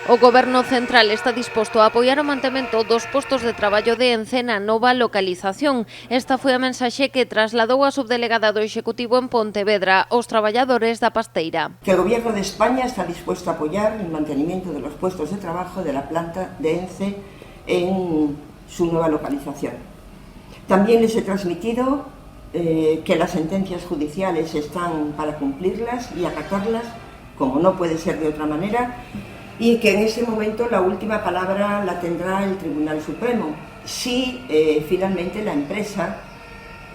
O Goberno central está disposto a apoiar o mantemento dos postos de traballo de Ence na nova localización. Esta foi a mensaxe que trasladou a subdelegada do Executivo en Pontevedra aos traballadores da pasteira. Que el Gobierno de España está dispuesto a apoyar el mantenimiento de los puestos de trabajo de la planta de Ence en su nueva localización. También les he transmitido que las sentencias judiciales están para cumplirlas y acatarlas, como no puede ser de otra manera, y que en ese momento la última palabra la tendrá el Tribunal Supremo, si finalmente la empresa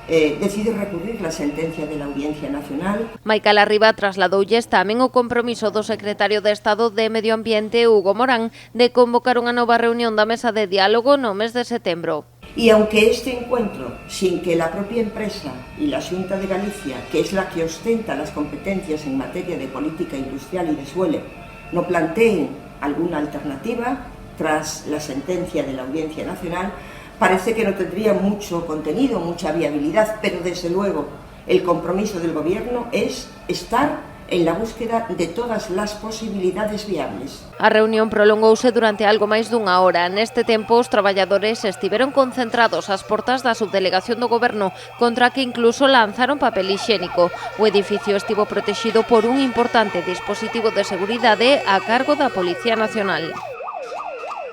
decide recurrir la sentencia de la Audiencia Nacional. Maica Larriba trasladoulles tamén o compromiso do secretario de Estado de Medio Ambiente, Hugo Morán, de convocar unha nova reunión da mesa de diálogo no mes de setembro. Y aunque este encuentro, sin que la propia empresa y la Xunta de Galicia, que es la que ostenta las competencias en materia de política industrial y de suelo, no planteen alguna alternativa tras la sentencia de la Audiencia Nacional, parece que no tendría mucho contenido, mucha viabilidad, pero desde luego el compromiso del Gobierno es estar en la búsqueda de todas las posibilidades viables. A reunión prolongouse durante algo máis dunha hora. Neste tempo, os traballadores estiveron concentrados ás portas da subdelegación do Goberno, contra que incluso lanzaron papel hixiénico. O edificio estivo protexido por un importante dispositivo de seguridade a cargo da Policía Nacional.